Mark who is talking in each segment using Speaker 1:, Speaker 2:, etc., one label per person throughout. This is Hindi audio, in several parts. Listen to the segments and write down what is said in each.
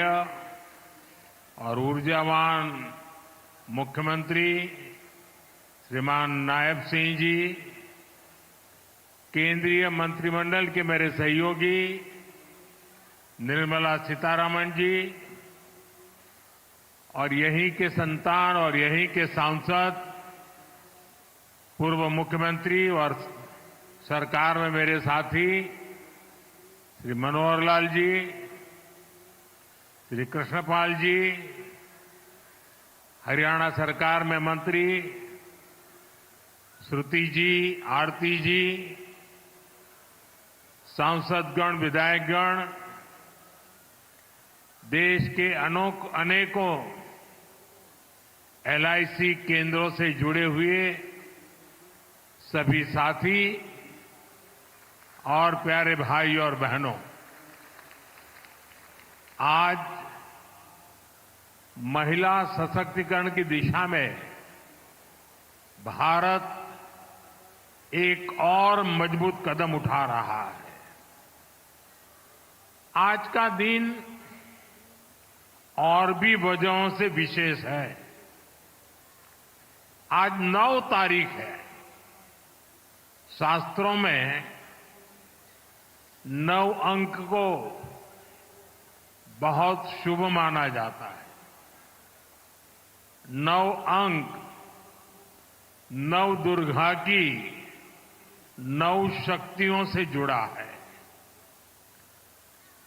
Speaker 1: और ऊर्जावान मुख्यमंत्री श्रीमान नायब सिंह जी, केंद्रीय मंत्रिमंडल के मेरे सहयोगी निर्मला सीतारमण जी और यहीं के संतान और यहीं के सांसद पूर्व मुख्यमंत्री और सरकार में मेरे साथी श्री मनोहर लाल जी, श्री कृष्णपाल जी, हरियाणा सरकार में मंत्री श्रुति जी, आरती जी, सांसदगण, विधायकगण, देश के अनेकों एलआईसी केंद्रों से जुड़े हुए सभी साथी और प्यारे भाई और बहनों, आज महिला सशक्तिकरण की दिशा में भारत एक और मजबूत कदम उठा रहा है। आज का दिन और भी वजहों से विशेष है। आज 9 तारीख है। शास्त्रों में 9 अंक को बहुत शुभ माना जाता है। 9 अंक 9 दुर्गा की 9 शक्तियों से जुड़ा है।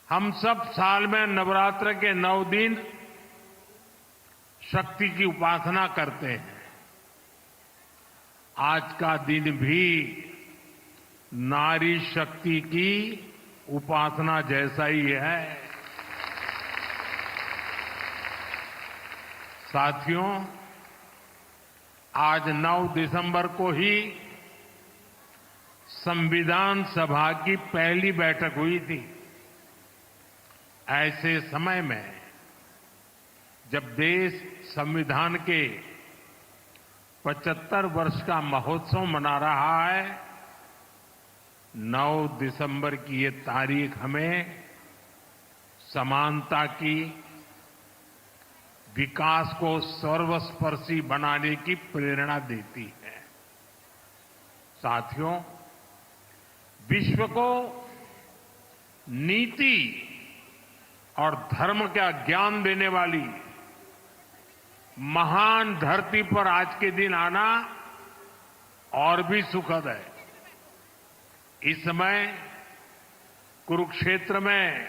Speaker 1: हम सब साल में नवरात्र के 9 दिन शक्ति की उपासना करते हैं। आज का दिन भी नारी शक्ति की उपासना जैसा ही है। साथियों, आज 9 दिसंबर को ही संविधान सभा की पहली बैठक हुई थी। ऐसे समय में जब देश संविधान के 75 वर्ष का महोत्सव मना रहा है, 9 दिसंबर की ये तारीख हमें समानता की, विकास को सर्वस्पर्शी बनाने की प्रेरणा देती है। साथियों, विश्व को नीति और धर्म का ज्ञान देने वाली महान धरती पर आज के दिन आना और भी सुखद है। इस समय कुरुक्षेत्र में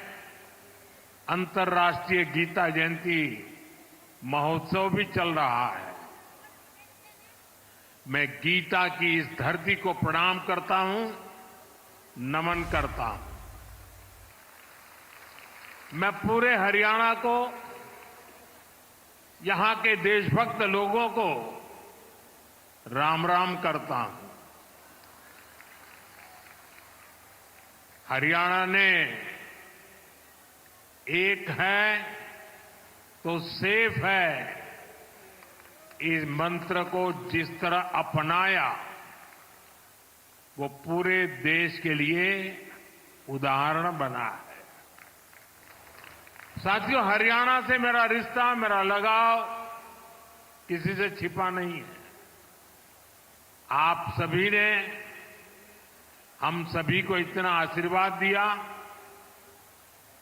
Speaker 1: अंतर्राष्ट्रीय गीता जयंती महोत्सव भी चल रहा है। मैं गीता की इस धरती को प्रणाम करता हूं, नमन करता हूं। मैं पूरे हरियाणा को, यहां के देशभक्त लोगों को राम राम करता हूं। हरियाणा ने एक है तो सेफ है इस मंत्र को जिस तरह अपनाया, वो पूरे देश के लिए उदाहरण बना है। साथियों, हरियाणा से मेरा रिश्ता, मेरा लगाव किसी से छिपा नहीं है। आप सभी ने हम सभी को इतना आशीर्वाद दिया।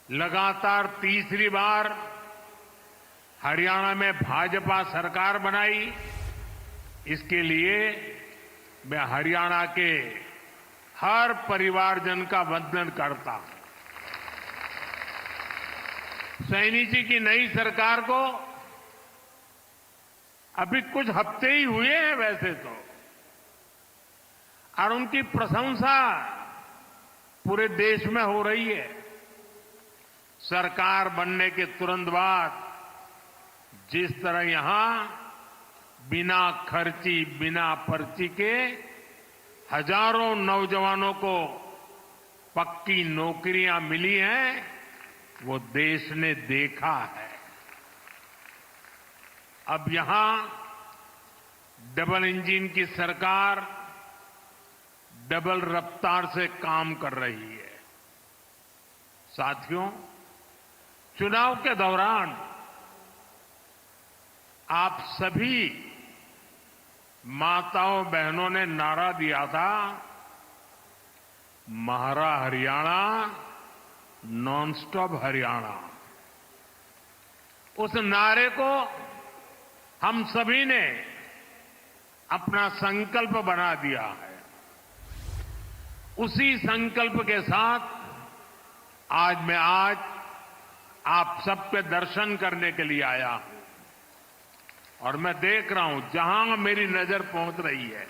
Speaker 1: लगातार तीसरी बार हरियाणा में भाजपा सरकार बनाई। इसके लिए मैं हरियाणा के हर परिवारजन का वंदन करता हूं। सैनी जी की नई सरकार को अभी कुछ हफ्ते ही हुए हैं वैसे तो, और उनकी प्रशंसा पूरे देश में हो रही है। सरकार बनने के तुरंत बाद जिस तरह यहां बिना खर्ची, बिना पर्ची के हजारों नौजवानों को पक्की नौकरियां मिली हैं, वो देश ने देखा है। अब यहां डबल इंजन की सरकार डबल रफ्तार से काम कर रही है। साथियों, चुनाव के दौरान आप सभी माताओं बहनों ने नारा दिया था, महारा हरियाणा, नॉन स्टॉप हरियाणा। उस नारे को हम सभी ने अपना संकल्प बना दिया है। उसी संकल्प के साथ मैं आज आप सबके दर्शन करने के लिए आया हूं और मैं देख रहा हूं जहां मेरी नजर पहुंच रही है,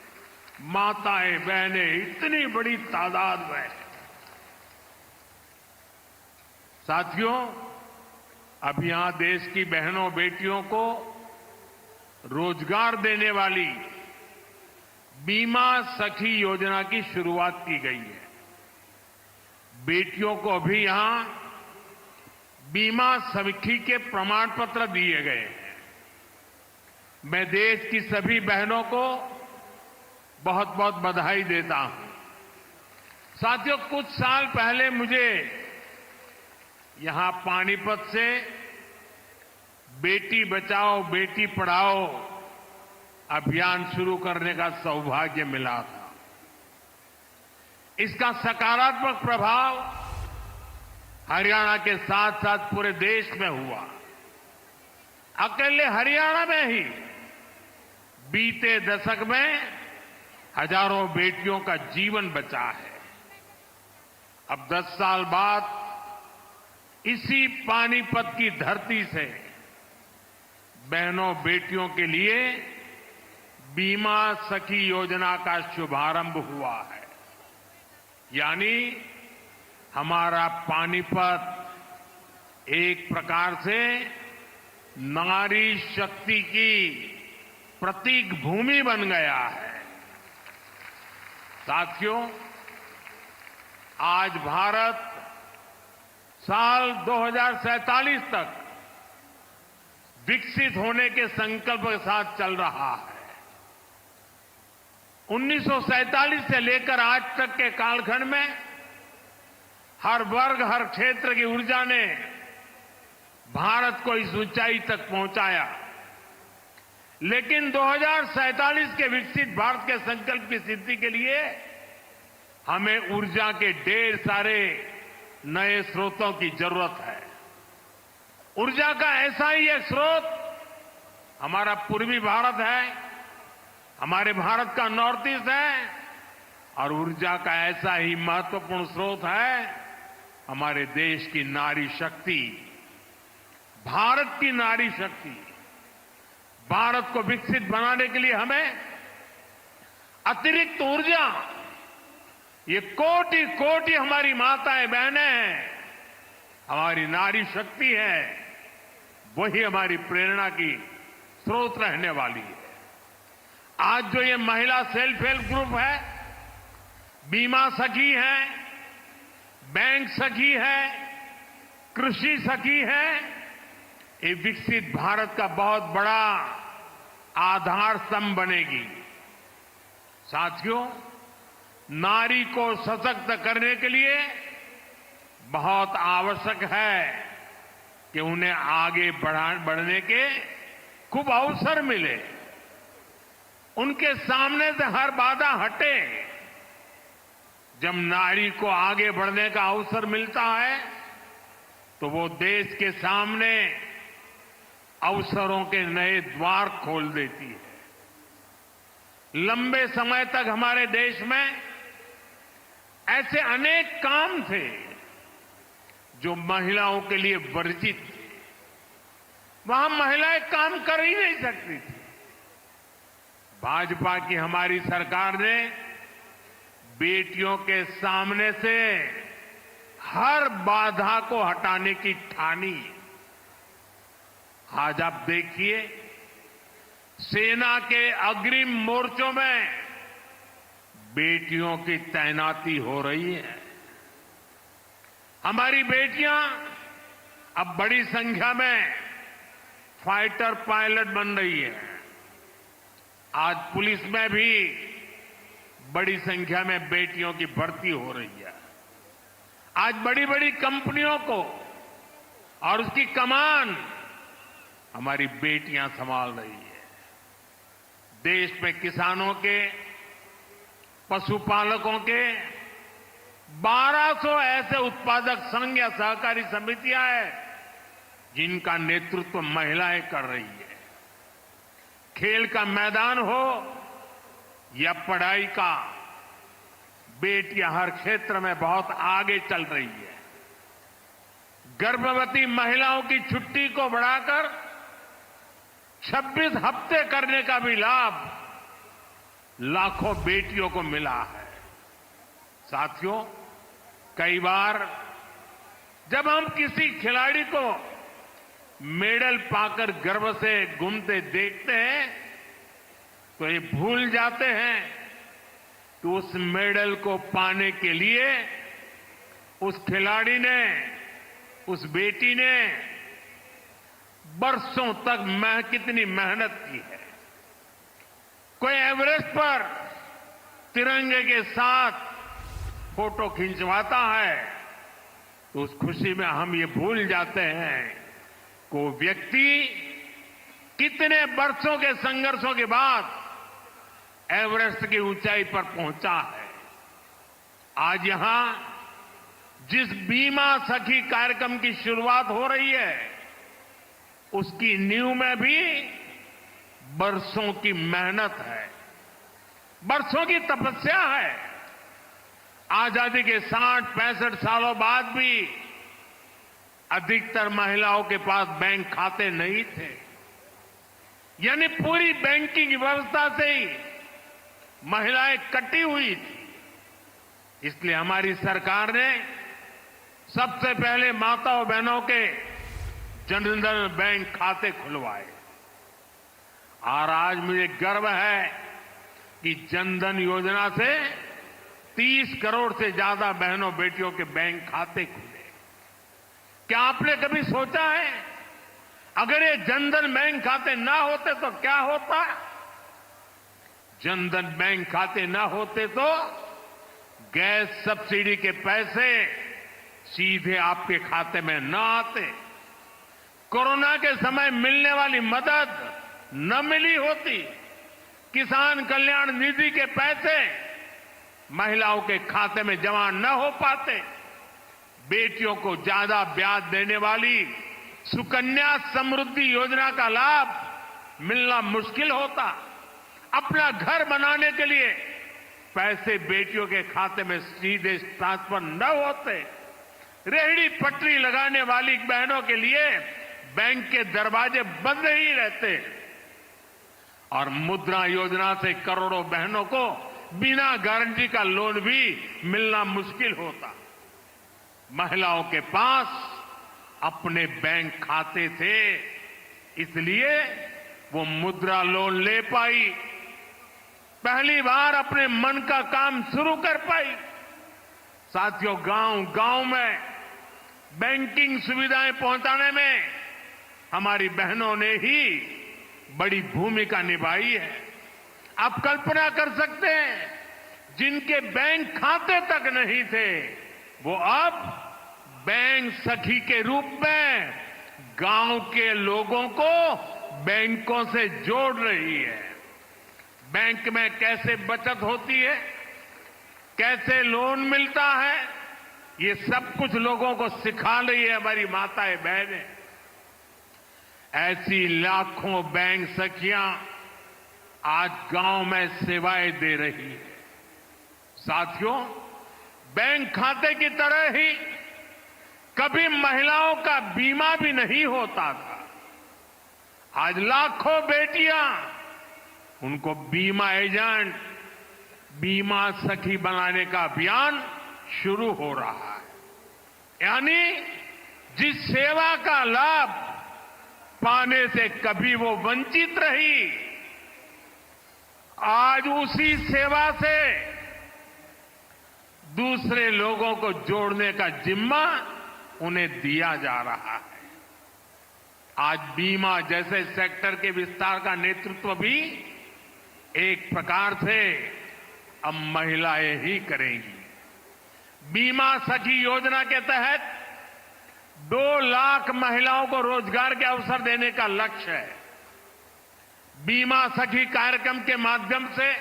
Speaker 1: माताएं बहनें इतनी बड़ी तादाद में। साथियों, अब यहां देश की बहनों बेटियों को रोजगार देने वाली बीमा सखी योजना की शुरुआत की गई है। बेटियों को भी यहां बीमा सखी के प्रमाण पत्र दिए गए हैं। मैं देश की सभी बहनों को बहुत बहुत बधाई देता हूं। साथियों, कुछ साल पहले मुझे यहां पानीपत से बेटी बचाओ बेटी पढ़ाओ अभियान शुरू करने का सौभाग्य मिला था। इसका सकारात्मक प्रभाव हरियाणा के साथ साथ पूरे देश में हुआ। अकेले हरियाणा में ही बीते दशक में हजारों बेटियों का जीवन बचा है। अब 10 साल बाद इसी पानीपत की धरती से बहनों बेटियों के लिए बीमा सखी योजना का शुभारंभ हुआ है। यानी हमारा पानीपत एक प्रकार से नारी शक्ति की प्रतीक भूमि बन गया है। साथियों, आज भारत साल 2047 तक विकसित होने के संकल्प के साथ चल रहा है। 1947 से लेकर आज तक के कालखंड में हर वर्ग हर क्षेत्र की ऊर्जा ने भारत को इस ऊंचाई तक पहुंचाया। लेकिन 2047 के विकसित भारत के संकल्प की सिद्धि के लिए हमें ऊर्जा के ढेर सारे नए स्रोतों की जरूरत है। ऊर्जा का ऐसा ही एक स्रोत हमारा पूर्वी भारत है, हमारे भारत का नॉर्थ ईस्ट है, और ऊर्जा का ऐसा ही महत्वपूर्ण स्रोत है हमारे देश की नारी शक्ति, भारत की नारी शक्ति। भारत को विकसित बनाने के लिए हमें अतिरिक्त ऊर्जा, ये कोटि कोटि हमारी माताएं बहनें हैं, हमारी नारी शक्ति है, वही हमारी प्रेरणा की स्रोत रहने वाली है। आज जो ये महिला सेल्फ हेल्प ग्रुप है, बीमा सखी है, बैंक सखी है, कृषि सखी है, ये विकसित भारत का बहुत बड़ा आधार स्तंभ बनेगी। साथियों, नारी को सशक्त करने के लिए बहुत आवश्यक है कि उन्हें आगे बढ़ने के खूब अवसर मिले, उनके सामने से हर बाधा हटे। जब नारी को आगे बढ़ने का अवसर मिलता है तो वो देश के सामने अवसरों के नए द्वार खोल देती है। लंबे समय तक हमारे देश में ऐसे अनेक काम थे जो महिलाओं के लिए वर्जित थे, वहां महिलाएं काम कर ही नहीं सकती थी। भाजपा की हमारी सरकार ने बेटियों के सामने से हर बाधा को हटाने की ठानी। आज आप देखिए, सेना के अग्रिम मोर्चों में बेटियों की तैनाती हो रही है। हमारी बेटियां अब बड़ी संख्या में फाइटर पायलट बन रही है। आज पुलिस में भी बड़ी संख्या में बेटियों की भर्ती हो रही है। आज बड़ी बड़ी कंपनियों को और उसकी कमान हमारी बेटियां संभाल रही है। देश में किसानों के, पशुपालकों के 1200 ऐसे उत्पादक संघ या सहकारी समितियां हैं जिनका नेतृत्व महिलाएं कर रही है। खेल का मैदान हो या पढ़ाई का, बेटियां हर क्षेत्र में बहुत आगे चल रही है। गर्भवती महिलाओं की छुट्टी को बढ़ाकर 26 हफ्ते करने का भी लाभ लाखों बेटियों को मिला है। साथियों, कई बार जब हम किसी खिलाड़ी को मेडल पाकर गर्व से घूमते देखते हैं तो ये भूल जाते हैं कि उस मेडल को पाने के लिए उस खिलाड़ी ने, उस बेटी ने बरसों तक कितनी मेहनत की है। कोई एवरेस्ट पर तिरंगे के साथ फोटो खिंचवाता है तो उस खुशी में हम ये भूल जाते हैं कि वो व्यक्ति कितने वर्षों के संघर्षों के बाद एवरेस्ट की ऊंचाई पर पहुंचा है। आज यहां जिस बीमा सखी कार्यक्रम की शुरुआत हो रही है उसकी नींव में भी बरसों की मेहनत है, बरसों की तपस्या है। आजादी के 60-65 सालों बाद भी अधिकतर महिलाओं के पास बैंक खाते नहीं थे, यानी पूरी बैंकिंग व्यवस्था से ही महिलाएं कटी हुई थी। इसलिए हमारी सरकार ने सबसे पहले माताओं बहनों के जनधन बैंक खाते खुलवाए और आज मुझे गर्व है कि जनधन योजना से 30 करोड़ से ज्यादा बहनों बेटियों के बैंक खाते खुले। क्या आपने कभी सोचा है अगर ये जनधन बैंक खाते ना होते तो क्या होता? जनधन बैंक खाते ना होते तो गैस सब्सिडी के पैसे सीधे आपके खाते में न आते, कोरोना के समय मिलने वाली मदद न मिली होती, किसान कल्याण निधि के पैसे महिलाओं के खाते में जमा न हो पाते, बेटियों को ज्यादा ब्याज देने वाली सुकन्या समृद्धि योजना का लाभ मिलना मुश्किल होता, अपना घर बनाने के लिए पैसे बेटियों के खाते में सीधे ट्रांसफर न होते, रेहड़ी पटरी लगाने वाली बहनों के लिए बैंक के दरवाजे बंद ही रहते और मुद्रा योजना से करोड़ों बहनों को बिना गारंटी का लोन भी मिलना मुश्किल होता। महिलाओं के पास अपने बैंक खाते थे, इसलिए वो मुद्रा लोन ले पाई, पहली बार अपने मन का काम शुरू कर पाई। साथियों, गांव-गांव में बैंकिंग सुविधाएं पहुंचाने में हमारी बहनों ने ही बड़ी भूमिका निभाई है। आप कल्पना कर सकते हैं, जिनके बैंक खाते तक नहीं थे वो अब बैंक सखी के रूप में गांव के लोगों को बैंकों से जोड़ रही है। बैंक में कैसे बचत होती है, कैसे लोन मिलता है, ये सब कुछ लोगों को सिखा रही है हमारी माताएं बहनें। ऐसी लाखों बैंक सखियां आज गांव में सेवाएं दे रही है। साथियों, बैंक खाते की तरह ही कभी महिलाओं का बीमा भी नहीं होता था। आज लाखों बेटियां, उनको बीमा एजेंट, बीमा सखी बनाने का अभियान शुरू हो रहा है। यानी जिस सेवा का लाभ पाने से कभी वो वंचित रही, आज उसी सेवा से दूसरे लोगों को जोड़ने का जिम्मा उन्हें दिया जा रहा है। आज बीमा जैसे सेक्टर के विस्तार का नेतृत्व भी एक प्रकार से अब महिलाएं ही करेंगी। बीमा सखी योजना के तहत 2 लाख महिलाओं को रोजगार के अवसर देने का लक्ष्य है। बीमा सखी कार्यक्रम के माध्यम से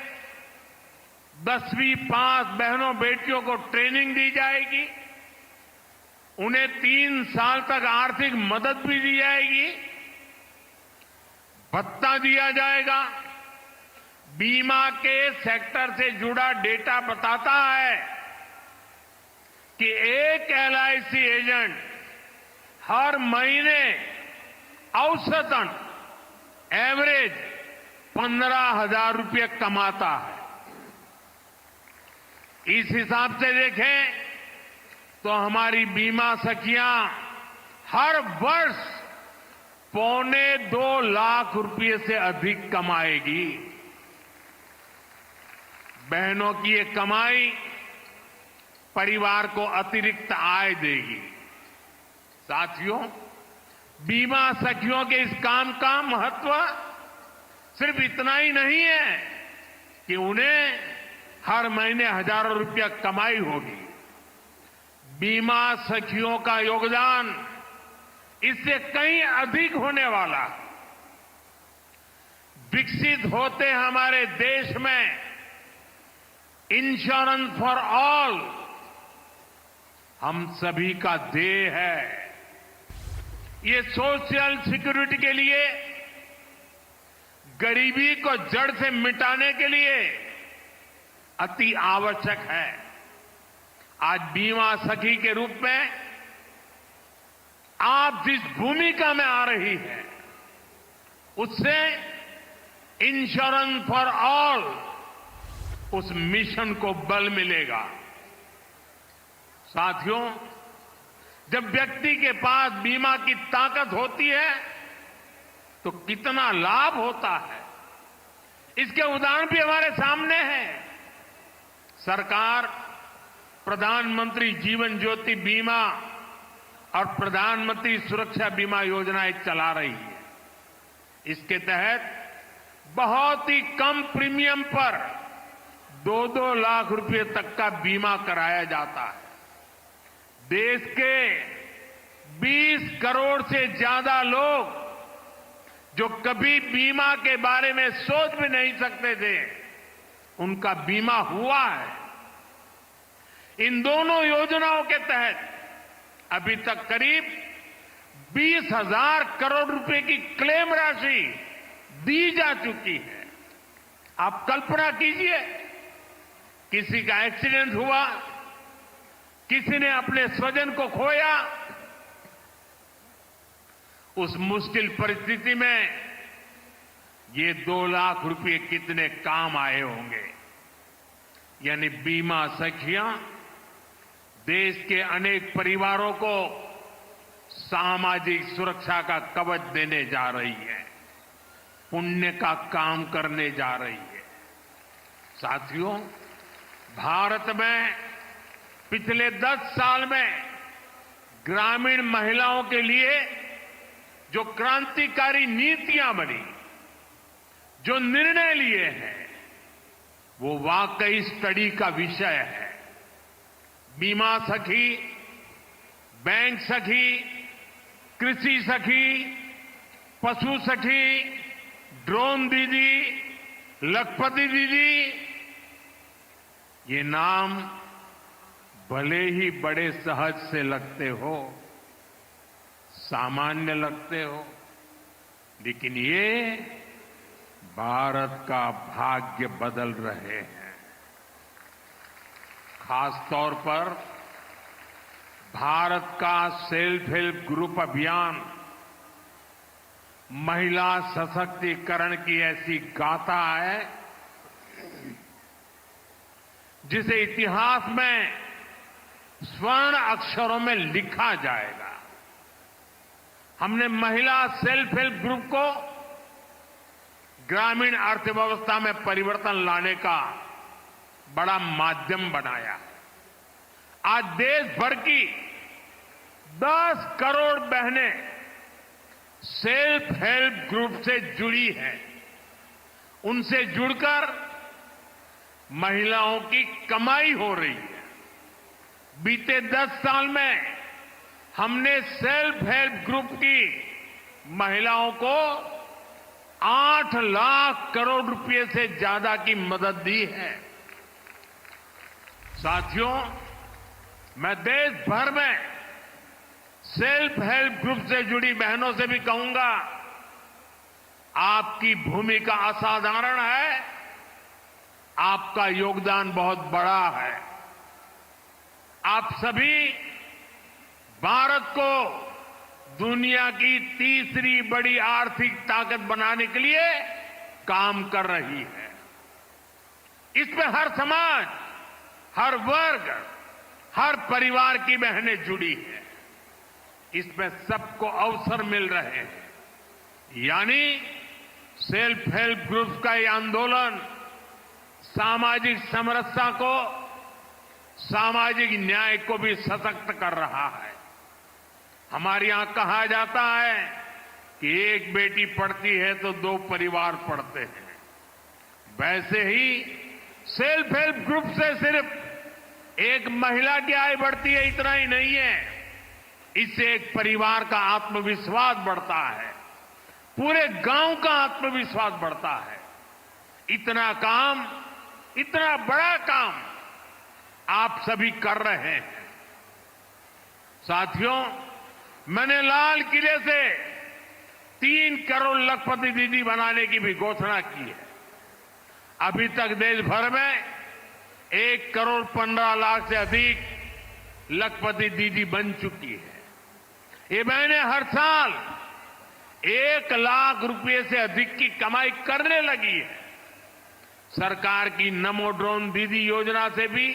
Speaker 1: 10वीं पास बहनों बेटियों को ट्रेनिंग दी जाएगी। उन्हें 3 साल तक आर्थिक मदद भी दी जाएगी, भत्ता दिया जाएगा। बीमा के सेक्टर से जुड़ा डेटा बताता है कि एक एलआईसी एजेंट हर महीने औसतन एवरेज 15,000 रुपये कमाता है। इस हिसाब से देखें तो हमारी बीमा सखियां हर वर्ष 2.25 लाख रुपये से अधिक कमाएगी। बहनों की ये कमाई परिवार को अतिरिक्त आय देगी। साथियों, बीमा सखियों के इस काम का महत्व सिर्फ इतना ही नहीं है कि उन्हें हर महीने हजारों रुपया कमाई होगी। बीमा सखियों का योगदान इससे कहीं अधिक होने वाला। विकसित होते हमारे देश में इंश्योरेंस फॉर ऑल हम सभी का ध्येय है। ये सोशल सिक्योरिटी के लिए, गरीबी को जड़ से मिटाने के लिए अति आवश्यक है। आज बीमा सखी के रूप में आप जिस भूमिका में आ रही हैं, उससे इंश्योरेंस फॉर ऑल उस मिशन को बल मिलेगा। साथियों, जब व्यक्ति के पास बीमा की ताकत होती है तो कितना लाभ होता है, इसके उदाहरण भी हमारे सामने हैं। सरकार प्रधानमंत्री जीवन ज्योति बीमा और प्रधानमंत्री सुरक्षा बीमा योजनाएं चला रही है। इसके तहत बहुत ही कम प्रीमियम पर 2-2 लाख रुपए तक का बीमा कराया जाता है। देश के 20 करोड़ से ज्यादा लोग जो कभी बीमा के बारे में सोच भी नहीं सकते थे, उनका बीमा हुआ है। इन दोनों योजनाओं के तहत अभी तक करीब 20,000 करोड़ रुपए की क्लेम राशि दी जा चुकी है। आप कल्पना कीजिए, किसी का एक्सीडेंट हुआ, किसी ने अपने स्वजन को खोया, उस मुश्किल परिस्थिति में ये 2 लाख रुपए कितने काम आए होंगे। यानी बीमा सखियां देश के अनेक परिवारों को सामाजिक सुरक्षा का कवच देने जा रही है, पुण्य का काम करने जा रही है। साथियों, भारत में पिछले 10 साल में ग्रामीण महिलाओं के लिए जो क्रांतिकारी नीतियां बनी, जो निर्णय लिए हैं, वो वाकई स्टडी का विषय है। बीमा सखी, बैंक सखी, कृषि सखी, पशु सखी, ड्रोन दीदी, लखपति दीदी, ये नाम भले ही बड़े सहज से लगते हो, सामान्य लगते हो, लेकिन ये भारत का भाग्य बदल रहे हैं। खास तौर पर भारत का सेल्फ हेल्प ग्रुप अभियान महिला सशक्तिकरण की ऐसी गाथा है जिसे इतिहास में स्वर्ण अक्षरों में लिखा जाएगा। हमने महिला सेल्फ हेल्प ग्रुप को ग्रामीण अर्थव्यवस्था में परिवर्तन लाने का बड़ा माध्यम बनाया। आज देश भर की 10 करोड़ बहनें सेल्फ हेल्प ग्रुप से जुड़ी हैं। उनसे जुड़कर महिलाओं की कमाई हो रही है। बीते 10 साल में हमने सेल्फ हेल्प ग्रुप की महिलाओं को 8 लाख करोड़ रुपए से ज्यादा की मदद दी है। साथियों, मैं देश भर में सेल्फ हेल्प ग्रुप से जुड़ी बहनों से भी कहूंगा, आपकी भूमिका असाधारण है, आपका योगदान बहुत बड़ा है। आप सभी भारत को दुनिया की तीसरी बड़ी आर्थिक ताकत बनाने के लिए काम कर रही है। इसमें हर समाज, हर वर्ग, हर परिवार की बहनें जुड़ी हैं। इसमें सबको अवसर मिल रहे हैं। यानी सेल्फ हेल्प ग्रुप का ये आंदोलन सामाजिक समरसता को, सामाजिक न्याय को भी सशक्त कर रहा है। हमारे यहां कहा जाता है कि एक बेटी पढ़ती है तो 2 परिवार पढ़ते हैं। वैसे ही सेल्फ हेल्प ग्रुप से सिर्फ एक महिला की आय बढ़ती है, इतना ही नहीं है। इससे एक परिवार का आत्मविश्वास बढ़ता है, पूरे गांव का आत्मविश्वास बढ़ता है। इतना काम, इतना बड़ा काम आप सभी कर रहे हैं। साथियों, मैंने लाल किले से 3 करोड़ लखपति दीदी बनाने की भी घोषणा की है। अभी तक देश भर में 1 करोड़ 15 लाख से अधिक लखपति दीदी बन चुकी है। ये बहनें हर साल 1 लाख रुपए से अधिक की कमाई करने लगी है। सरकार की नमो ड्रोन दीदी योजना से भी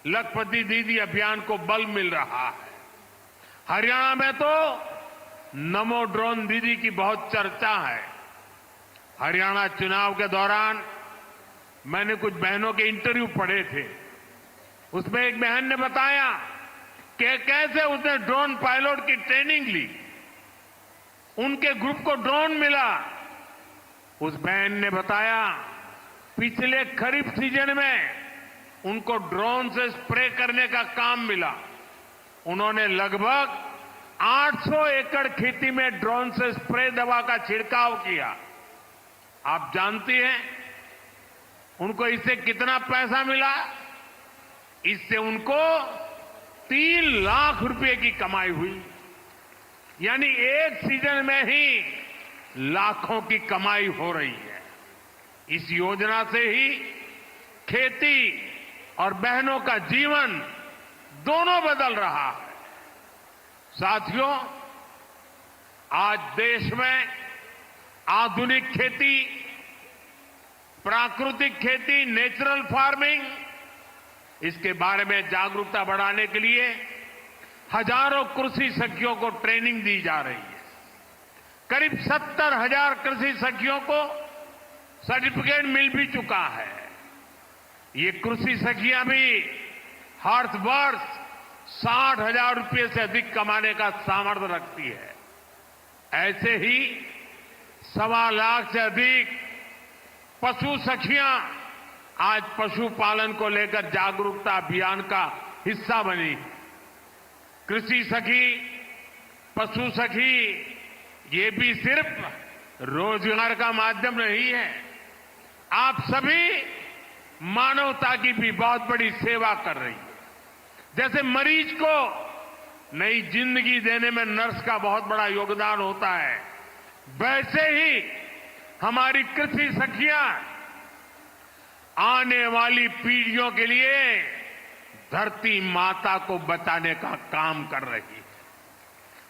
Speaker 1: लखपति दीदी अभियान को बल मिल रहा है। हरियाणा में तो नमो ड्रोन दीदी की बहुत चर्चा है। हरियाणा चुनाव के दौरान मैंने कुछ बहनों के इंटरव्यू पढ़े थे। उसमें एक बहन ने बताया कि कैसे उसने ड्रोन पायलट की ट्रेनिंग ली, उनके ग्रुप को ड्रोन मिला। उस बहन ने बताया पिछले खरीफ सीजन में उनको ड्रोन से स्प्रे करने का काम मिला। उन्होंने लगभग 800 एकड़ खेती में ड्रोन से स्प्रे दवा का छिड़काव किया। आप जानती हैं उनको इससे कितना पैसा मिला? इससे उनको 3 लाख रुपए की कमाई हुई। यानी एक सीजन में ही लाखों की कमाई हो रही है। इस योजना से ही खेती और बहनों का जीवन दोनों बदल रहा है। साथियों, आज देश में आधुनिक खेती, प्राकृतिक खेती, नेचुरल फार्मिंग, इसके बारे में जागरूकता बढ़ाने के लिए हजारों कृषि सखियों को ट्रेनिंग दी जा रही है। करीब 70,000 कृषि सखियों को सर्टिफिकेट मिल भी चुका है। ये कृषि सखियां भी हर वर्ष 60,000 रुपये से अधिक कमाने का सामर्थ्य रखती है। ऐसे ही 1.25 लाख से अधिक पशु सखियां आज पशुपालन को लेकर जागरूकता अभियान का हिस्सा बनी। कृषि सखी, पशु सखी, ये भी सिर्फ रोजगार का माध्यम नहीं है, आप सभी मानवता की भी बहुत बड़ी सेवा कर रही है। जैसे मरीज को नई जिंदगी देने में नर्स का बहुत बड़ा योगदान होता है, वैसे ही हमारी कृषि सखियां आने वाली पीढ़ियों के लिए धरती माता को बचाने का काम कर रही है।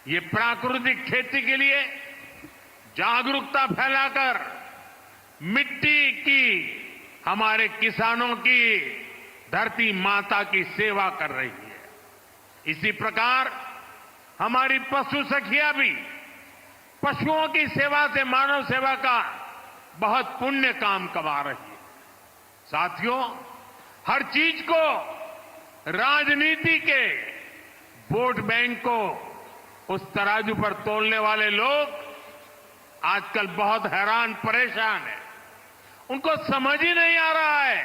Speaker 1: ये प्राकृतिक खेती के लिए जागरूकता फैलाकर मिट्टी की, हमारे किसानों की, धरती माता की सेवा कर रही है। इसी प्रकार हमारी पशु सखियां भी पशुओं की सेवा से मानव सेवा का बहुत पुण्य काम कमा रही है। साथियों, हर चीज को राजनीति के वोट बैंक को उस तराजू पर तोलने वाले लोग आजकल बहुत हैरान परेशान हैं। उनको समझ ही नहीं आ रहा है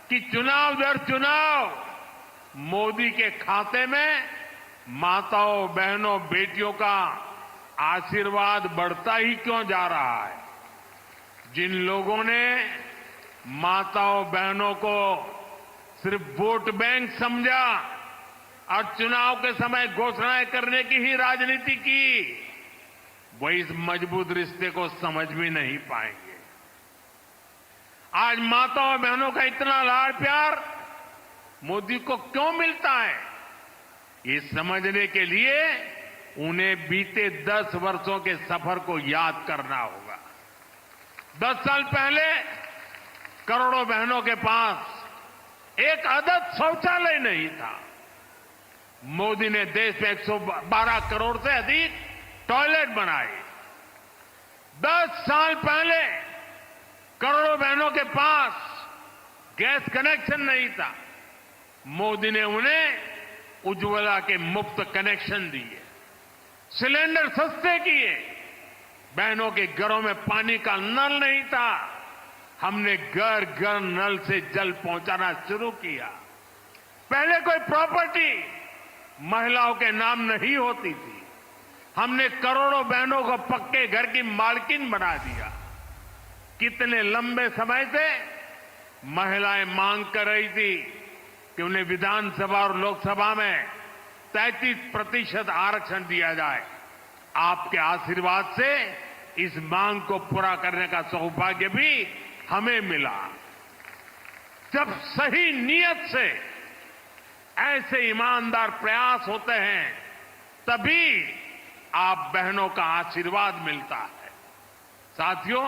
Speaker 1: कि चुनाव दर चुनाव मोदी के खाते में माताओं, बहनों, बेटियों का आशीर्वाद बढ़ता ही क्यों जा रहा है? जिन लोगों ने माताओं, बहनों को सिर्फ वोट बैंक समझा और चुनाव के समय घोषणाएं करने की ही राजनीति की, वो इस मजबूत रिश्ते को समझ भी नहीं पाएंगे। आज माताओं, बहनों का इतना लाड प्यार मोदी को क्यों मिलता है, ये समझने के लिए उन्हें बीते 10 वर्षों के सफर को याद करना होगा। 10 साल पहले करोड़ों बहनों के पास एक आदत शौचालय नहीं था। मोदी ने देश में 112 करोड़ से अधिक टॉयलेट बनाए। 10 साल पहले करोड़ों बहनों के पास गैस कनेक्शन नहीं था। मोदी ने उन्हें उज्ज्वला के मुफ्त कनेक्शन दिए, सिलेंडर सस्ते किए। बहनों के घरों में पानी का नल नहीं था, हमने घर घर नल से जल पहुंचाना शुरू किया। पहले कोई प्रॉपर्टी महिलाओं के नाम नहीं होती थी, हमने करोड़ों बहनों को पक्के घर की मालकिन बना दिया। कितने लंबे समय से महिलाएं मांग कर रही थी कि उन्हें विधानसभा और लोकसभा में 33% आरक्षण दिया जाए। आपके आशीर्वाद से इस मांग को पूरा करने का सौभाग्य भी हमें मिला। जब सही नियत से ऐसे ईमानदार प्रयास होते हैं, तभी आप बहनों का आशीर्वाद मिलता है। साथियों,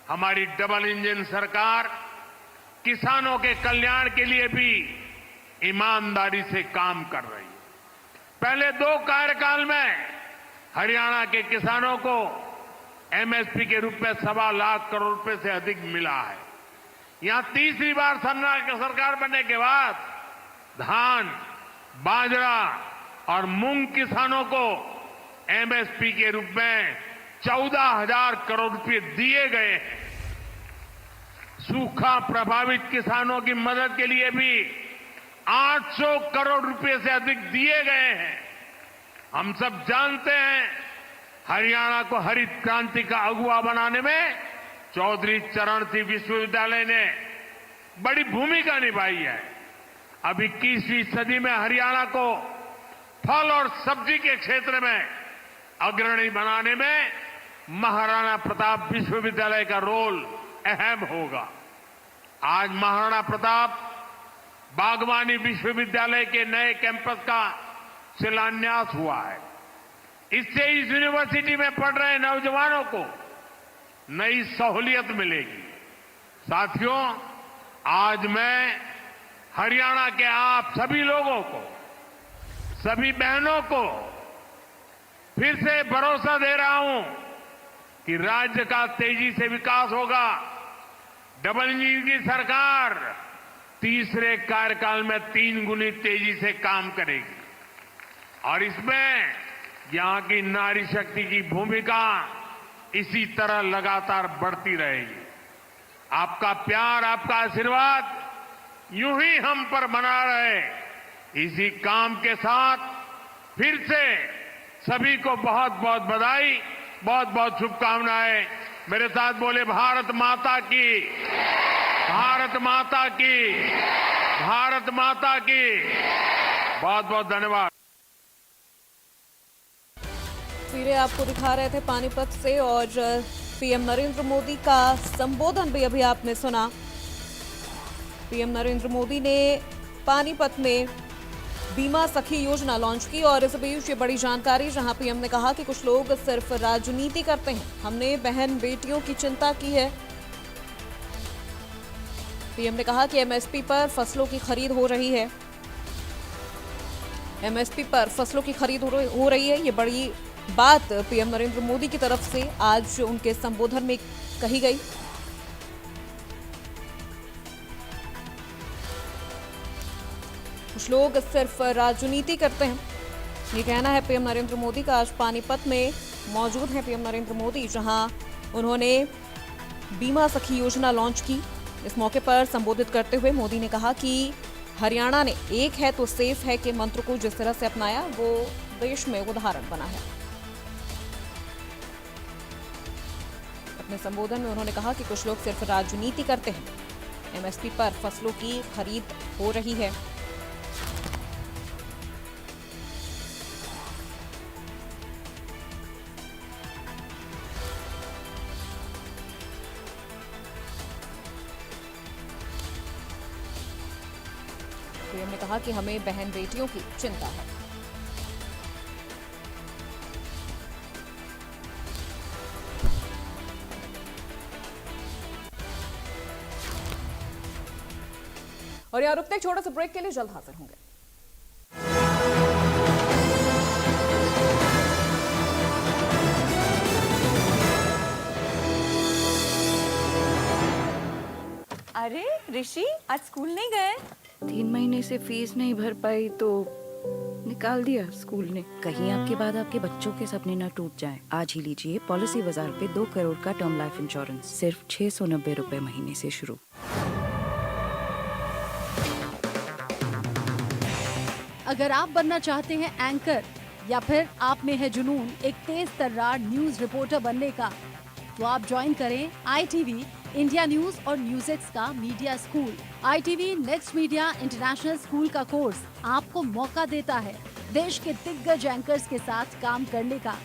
Speaker 1: हमारी डबल इंजन सरकार किसानों के कल्याण के लिए भी ईमानदारी से काम कर रही है। पहले 2 कार्यकाल में हरियाणा के किसानों को एमएसपी के रूप में 1.25 लाख करोड़ रुपए से अधिक मिला है। यहां तीसरी बार सरकार बनने के बाद धान, बाजरा और मूंग किसानों को एमएसपी के रूप में 14,000 करोड़ रुपए दिए गए हैं। सूखा प्रभावित किसानों की मदद के लिए भी 800 करोड़ रुपए से अधिक दिए गए हैं। हम सब जानते हैं, हरियाणा को हरित क्रांति का अगुवा बनाने में चौधरी चरण सिंह विश्वविद्यालय ने बड़ी भूमिका निभाई है। अब 21वीं सदी में हरियाणा को फल और सब्जी के क्षेत्र में अग्रणी बनाने में महाराणा प्रताप विश्वविद्यालय का रोल अहम होगा। आज महाराणा प्रताप बागवानी विश्वविद्यालय के नए कैंपस का शिलान्यास हुआ है। इससे इस यूनिवर्सिटी में पढ़ रहे नौजवानों को नई सहूलियत मिलेगी। साथियों, आज मैं हरियाणा के आप सभी लोगों को, सभी बहनों को फिर से भरोसा दे रहा हूं कि राज्य का तेजी से विकास होगा। डबल इंजन की सरकार तीसरे कार्यकाल में 3 गुनी तेजी से काम करेगी और इसमें यहां की नारी शक्ति की भूमिका इसी तरह लगातार बढ़ती रहेगी। आपका प्यार, आपका आशीर्वाद यूं ही हम पर बना रहे, इसी काम के साथ फिर से सभी को बहुत बहुत बधाई, बहुत बहुत शुभकामनाएं। मेरे साथ बोले भारत माता की, भारत माता की, भारत माता की। बहुत बहुत धन्यवाद।
Speaker 2: तस्वीरें आपको दिखा रहे थे पानीपत से और पीएम नरेंद्र मोदी का संबोधन भी अभी आपने सुना। पीएम नरेंद्र मोदी ने पानीपत में बीमा सखी योजना लॉन्च की और इस बीच ये बड़ी जानकारी, जहां पीएम ने कहा कि कुछ लोग सिर्फ राजनीति करते हैं, हमने बहन बेटियों की चिंता की है। पीएम ने कहा कि एमएसपी पर फसलों की खरीद हो रही है, एमएसपी पर फसलों की खरीद हो रही है। ये बड़ी बात पीएम नरेंद्र मोदी की तरफ से आज उनके संबोधन में कही गई। कुछ लोग सिर्फ राजनीति करते हैं, ये कहना है पीएम नरेंद्र मोदी का। आज पानीपत में मौजूद हैं पीएम नरेंद्र मोदी, जहां उन्होंने बीमा सखी योजना लॉन्च की। इस मौके पर संबोधित करते हुए मोदी ने कहा कि हरियाणा ने एक है तो सेफ है के मंत्र को जिस तरह से अपनाया वो देश में उदाहरण बना है। अपने संबोधन में उन्होंने कहा कि कुछ लोग सिर्फ राजनीति करते हैं। एमएसपी पर फसलों की खरीद हो रही है। पीएम ने कहा कि हमें बहन बेटियों की चिंता है। और यहाँ रुकते एक छोटा सा ब्रेक के लिए जल्द हाजिर होंगे।
Speaker 3: अरे ऋषि, आज स्कूल नहीं गए?
Speaker 4: 3 महीने से फीस नहीं भर पाई तो निकाल दिया स्कूल ने।
Speaker 5: कहीं आपके बाद आपके बच्चों के सपने न टूट जाएं। आज ही लीजिए पॉलिसी बाजार पे 2 करोड़ का टर्म लाइफ इंश्योरेंस, सिर्फ 690 रुपए महीने से शुरू।
Speaker 6: अगर आप बनना चाहते हैं एंकर या फिर आप में है जुनून एक तेज तर्रार न्यूज रिपोर्टर बनने का, तो आप ज्वाइन करें ITV इंडिया न्यूज और न्यूज़ का media school. ITV next media international school का कोर्स आपको मौका देता है देश के दिग्गज एंकर्स के साथ काम करने का।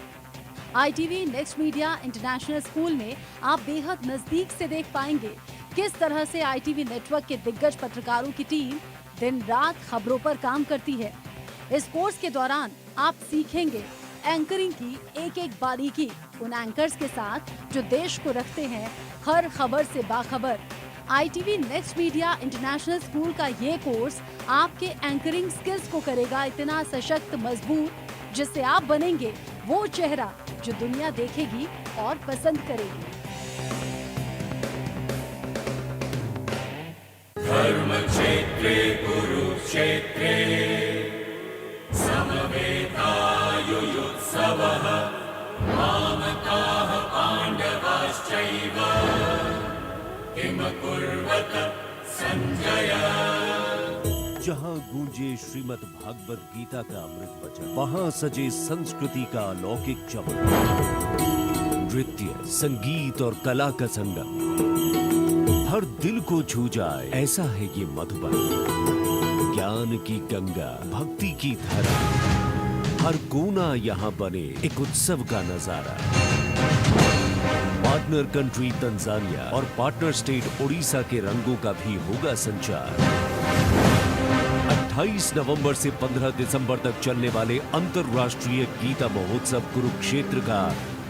Speaker 6: ITV next media international school में आप बेहद नजदीक से देख पाएंगे किस तरह से ITV नेटवर्क के दिग्गज पत्रकारों की टीम दिन रात खबरों पर काम करती है। इस कोर्स के दौरान आप सीखेंगे एंकरिंग की एक एक बारीकी उन एंकर्स के साथ जो देश को रखते हैं हर खबर से बाखबर। ITV next media international school का ये कोर्स आपके एंकरिंग स्किल्स को करेगा इतना सशक्त मजबूत जिससे आप बनेंगे वो चेहरा जो दुनिया देखेगी और पसंद करेगी।
Speaker 7: धर्म क्षेत्रे कुरुक्षेत्रे समवेतायुयुत्सवः मामकाः पाण्डवाश्चैव किम कुर्वत संजय।
Speaker 8: जहाँ गूंजे श्रीमद् भागवत गीता का अमृत वचन, वहाँ सजे संस्कृति का अलौकिक चमन। नृत्य, संगीत और कला का संगम हर दिल को छू जाए, ऐसा है ये मधुबन। ज्ञान की गंगा, भक्ति की धारा, हर कोना यहाँ बने एक उत्सव का नजारा। पार्टनर कंट्री तंजानिया और पार्टनर स्टेट ओडिशा के रंगों का भी होगा संचार। 28 नवंबर से 15 दिसंबर तक चलने वाले अंतर्राष्ट्रीय गीता महोत्सव कुरुक्षेत्र का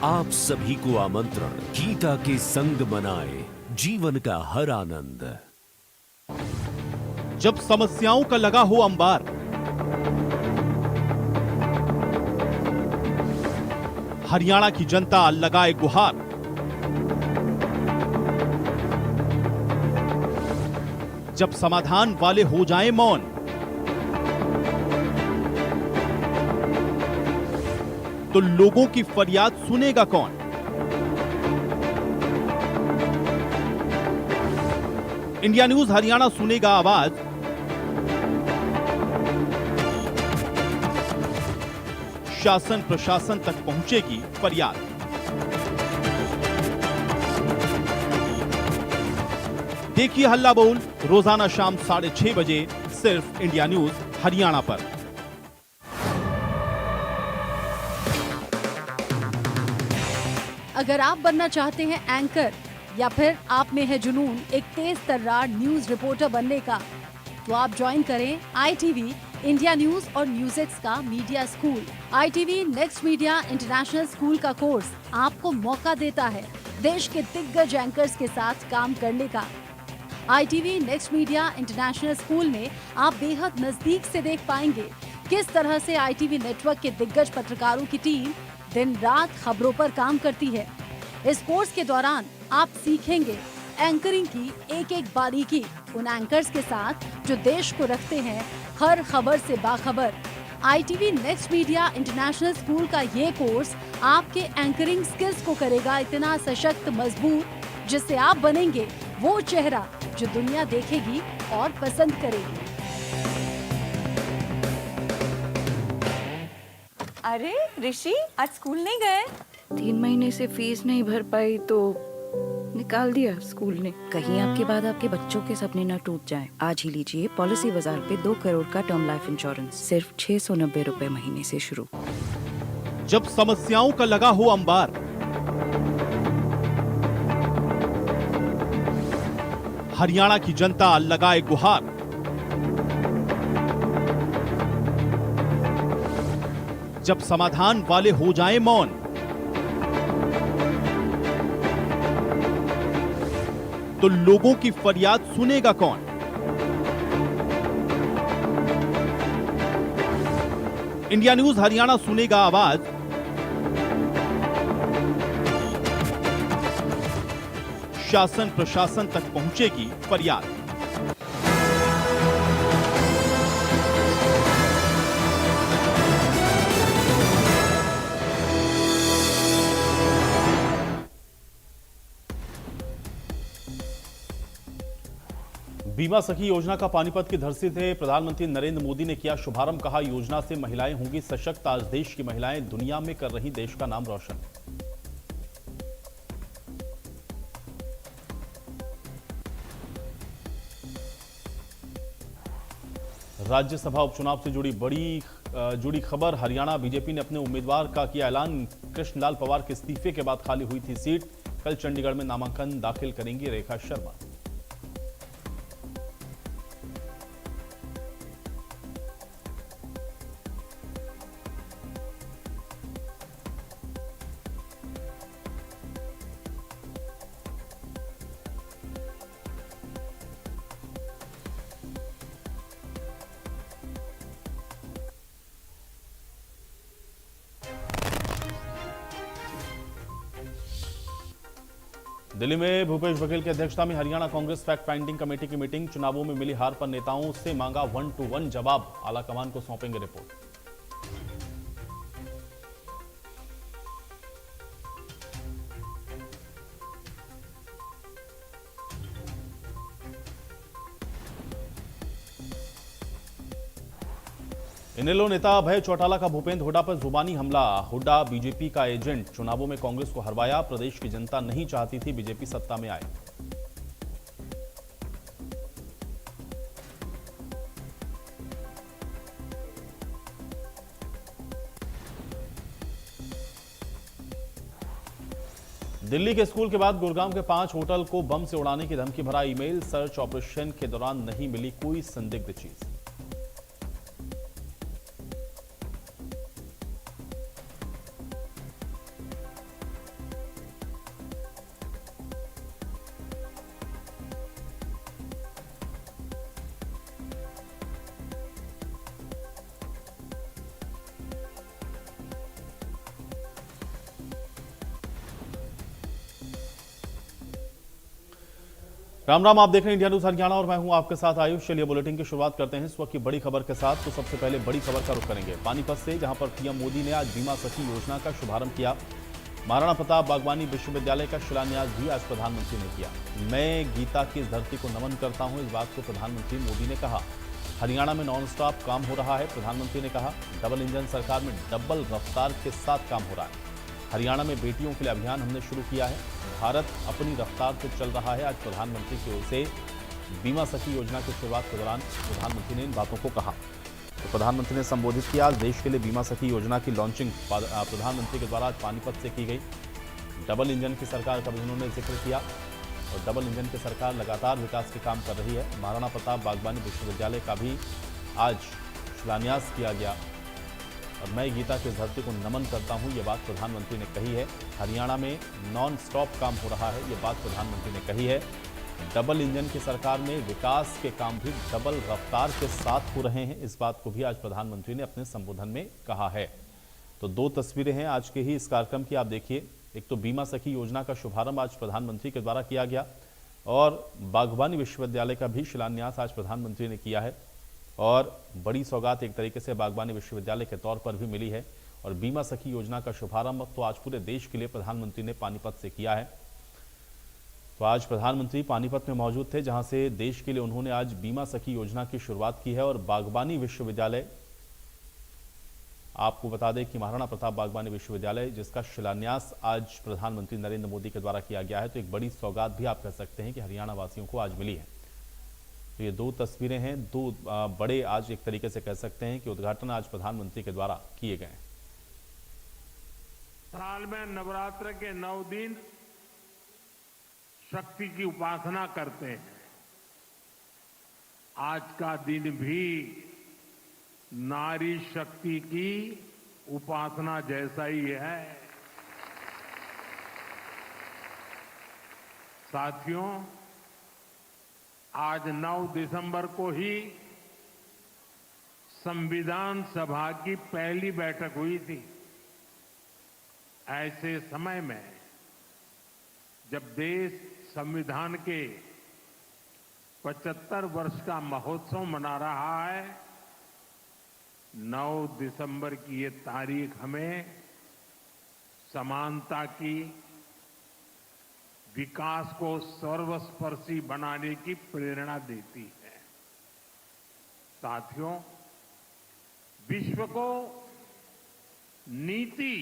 Speaker 8: आप सभी को आमंत्रण। गीता के संग मनाए जीवन का हर आनंद।
Speaker 9: जब समस्याओं का लगा हो अंबार, हरियाणा की जनता लगाए गुहार। जब समाधान वाले हो जाएं मौन, तो लोगों की फरियाद सुनेगा कौन? इंडिया न्यूज हरियाणा सुनेगा आवाज। शासन प्रशासन तक पहुंचेगी फरियाद। देखिए हल्ला बोल रोजाना शाम 6:30 बजे सिर्फ इंडिया न्यूज हरियाणा पर।
Speaker 6: अगर आप बनना चाहते हैं एंकर या फिर आप में है जुनून एक तेज तर्रार न्यूज रिपोर्टर बनने का, तो आप ज्वाइन करें ITV इंडिया न्यूज और न्यूज़ का media school. ITV next media international school का कोर्स आपको मौका देता है देश के दिग्गज एंकर्स के साथ काम करने का। ITV next media international school में आप बेहद नजदीक से देख पाएंगे किस तरह से ITV नेटवर्क के दिग्गज पत्रकारों की टीम दिन रात खबरों पर काम करती है। इस कोर्स के दौरान आप सीखेंगे एंकरिंग की एक एक बारीकी उन एंकर्स के साथ जो देश को रखते हैं हर खबर से बाखबर। ITV next media international school का ये कोर्स आपके एंकरिंग स्किल्स को करेगा इतना सशक्त मजबूत जिससे आप बनेंगे वो चेहरा जो दुनिया देखेगी और पसंद करेगी।
Speaker 3: अरे ऋषि आज स्कूल नहीं गए?
Speaker 4: 3 महीने से फीस नहीं भर पाई तो निकाल दिया स्कूल ने।
Speaker 5: कहीं आपके बाद आपके बच्चों के सपने न टूट जाएं। आज ही लीजिए पॉलिसी बाजार पे 2 करोड़ का टर्म लाइफ इंश्योरेंस सिर्फ 690 रुपए महीने से शुरू।
Speaker 9: जब समस्याओं का लगा हो अंबार, हरियाणा की जनता लगाए गुहार। जब समाधान वाले हो जाएं मौन, तो लोगों की फरियाद सुनेगा कौन? इंडिया न्यूज हरियाणा सुनेगा आवाज, शासन प्रशासन तक पहुंचेगी फरियाद। बीमा सखी योजना का पानीपत की धरती से प्रधानमंत्री नरेंद्र मोदी ने किया शुभारंभ। कहा, योजना से महिलाएं होंगी सशक्त। आज देश की महिलाएं दुनिया में कर रही देश का नाम रोशन। राज्यसभा उपचुनाव से जुड़ी खबर। हरियाणा बीजेपी ने अपने उम्मीदवार का किया ऐलान। कृष्णलाल पवार के इस्तीफे के बाद खाली हुई थी सीट। कल चंडीगढ़ में नामांकन दाखिल करेंगी रेखा शर्मा। दिल्ली में भूपेश बघेल की अध्यक्षता में Haryana Congress fact finding committee की मीटिंग। चुनावों में मिली हार पर नेताओं से मांगा 1-to-1 जवाब। आलाकमान को सौंपेंगे रिपोर्ट। इनेलो नेता अभय चौटाला का भूपेंद्र हुड्डा पर जुबानी हमला। हुड्डा बीजेपी का एजेंट, चुनावों में कांग्रेस को हरवाया। प्रदेश की जनता नहीं चाहती थी बीजेपी सत्ता में आए। दिल्ली के स्कूल के बाद गुड़गांव के 5 होटल को बम से उड़ाने की धमकी भरा ईमेल। सर्च ऑपरेशन के दौरान नहीं मिली कोई संदिग्ध चीज। राम राम, आप देख रहे हैं इंडिया न्यूज हरियाणा और मैं हूं आपके साथ आयुष। चलिए बुलेटिन की शुरुआत करते हैं इस वक्त की बड़ी खबर के साथ। तो सबसे पहले बड़ी खबर का रुख करेंगे पानीपत से, जहां पर पीएम मोदी ने आज बीमा सखी योजना का शुभारंभ किया। महाराणा प्रताप बागवानी विश्वविद्यालय का शिलान्यास भी आज प्रधानमंत्री ने किया। मैं गीता की इस धरती को नमन करता हूं, इस बात को प्रधानमंत्री मोदी ने कहा। हरियाणा में नॉन स्टॉप काम हो रहा है, प्रधानमंत्री ने कहा। डबल इंजन सरकार में डबल रफ्तार के साथ काम हो रहा है। हरियाणा में बेटियों के लिए अभियान हमने शुरू किया है। भारत अपनी रफ्तार से चल रहा है। आज प्रधानमंत्री की ओर से बीमा सखी योजना की शुरुआत के दौरान प्रधानमंत्री ने इन बातों को कहा। तो प्रधानमंत्री ने संबोधित किया। आज देश के लिए बीमा सखी योजना की लॉन्चिंग प्रधानमंत्री के द्वारा आज पानीपत से की गई। डबल इंजन की सरकार का भी उन्होंने जिक्र किया और डबल इंजन की सरकार लगातार विकास के काम कर रही है। महाराणा प्रताप बागवानी विश्वविद्यालय का भी आज शिलान्यास किया गया और मैं गीता की धरती को नमन करता हूं, ये बात प्रधानमंत्री ने कही है। हरियाणा में नॉन स्टॉप काम हो रहा है, ये बात प्रधानमंत्री ने कही है। डबल इंजन की सरकार में विकास के काम भी डबल रफ्तार के साथ हो रहे हैं, इस बात को भी आज प्रधानमंत्री ने अपने संबोधन में कहा है। तो 2 तस्वीरें हैं आज के ही इस कार्यक्रम की, आप देखिए। एक तो बीमा सखी योजना का शुभारंभ आज प्रधानमंत्री के द्वारा किया गया और बागवानी विश्वविद्यालय का भी शिलान्यास आज प्रधानमंत्री ने किया है। और बड़ी सौगात एक तरीके से बागवानी विश्वविद्यालय के तौर पर भी मिली है। और बीमा सखी योजना का शुभारंभ तो आज पूरे देश के लिए प्रधानमंत्री ने पानीपत से किया है। तो आज प्रधानमंत्री पानीपत में मौजूद थे, जहां से देश के लिए उन्होंने आज बीमा सखी योजना की शुरुआत की है। और बागवानी विश्वविद्यालय आपको बता दें कि महाराणा प्रताप बागवानी विश्वविद्यालय, जिसका शिलान्यास आज प्रधानमंत्री नरेंद्र मोदी के द्वारा किया गया है, तो एक बड़ी सौगात भी आप कह सकते हैं कि हरियाणा वासियों को आज मिली है। तो ये दो तस्वीरें हैं, दो बड़े आज एक तरीके से कह सकते हैं कि उद्घाटन आज प्रधानमंत्री के द्वारा किए गए हैं।
Speaker 1: साल में नवरात्र के 9 दिन शक्ति की उपासना करते हैं। आज का दिन भी नारी शक्ति की उपासना जैसा ही है। साथियों, आज 9 दिसंबर को ही संविधान सभा की पहली बैठक हुई थी। ऐसे समय में जब देश संविधान के 75 वर्ष का महोत्सव मना रहा है, 9 दिसंबर की ये तारीख हमें समानता की, विकास को सर्वस्पर्शी बनाने की प्रेरणा देती है। साथियों, विश्व को नीति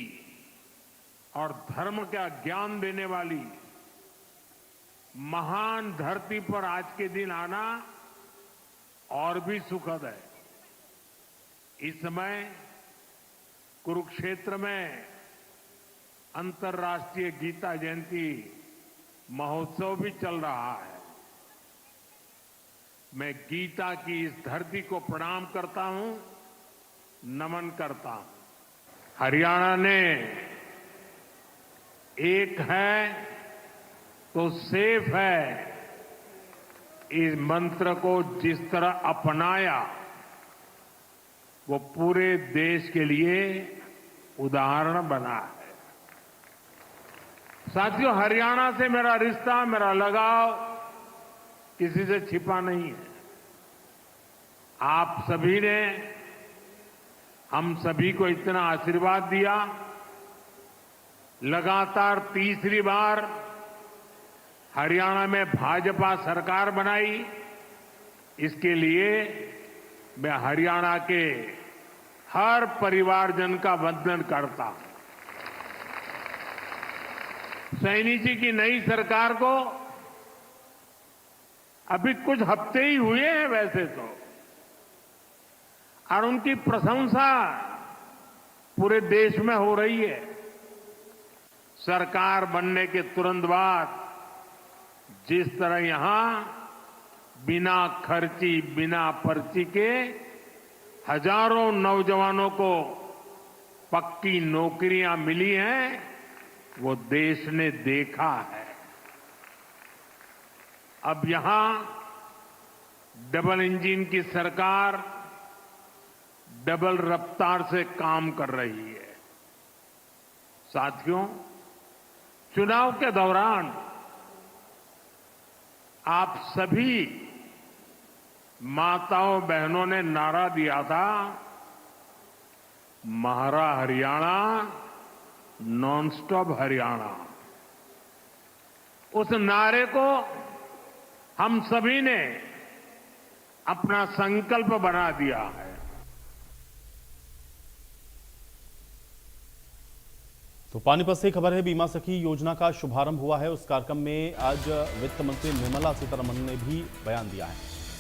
Speaker 1: और धर्म का ज्ञान देने वाली महान धरती पर आज के दिन आना और भी सुखद है। इस समय कुरुक्षेत्र में अंतर्राष्ट्रीय गीता जयंती महोत्सव भी चल रहा है। मैं गीता की इस धरती को प्रणाम करता हूं, नमन करता हूं। हरियाणा ने एक है तो सेफ है इस मंत्र को जिस तरह अपनाया, वो पूरे देश के लिए उदाहरण बना है। साथियों, हरियाणा से मेरा रिश्ता, मेरा लगाव किसी से छिपा नहीं है। आप सभी ने हम सभी को इतना आशीर्वाद दिया। लगातार तीसरी बार हरियाणा में भाजपा सरकार बनाई। इसके लिए मैं हरियाणा के हर परिवारजन का वंदन करता हूं। सैनी जी की नई सरकार को अभी कुछ हफ्ते ही हुए हैं वैसे तो, और उनकी प्रशंसा पूरे देश में हो रही है। सरकार बनने के तुरंत बाद जिस तरह यहां बिना खर्ची, बिना पर्ची के हजारों नौजवानों को पक्की नौकरियां मिली हैं, वो देश ने देखा है। अब यहां डबल इंजन की सरकार डबल रफ्तार से काम कर रही है। साथियों, चुनाव के दौरान आप सभी माताओं बहनों ने नारा दिया था, महारा हरियाणा, नॉन स्टॉप हरियाणा। उस नारे को हम सभी ने अपना संकल्प बना दिया है।
Speaker 9: तो पानीपत से खबर है, बीमा सखी योजना का शुभारंभ हुआ है। उस कार्यक्रम में आज वित्त मंत्री निर्मला सीतारमण ने भी बयान दिया है।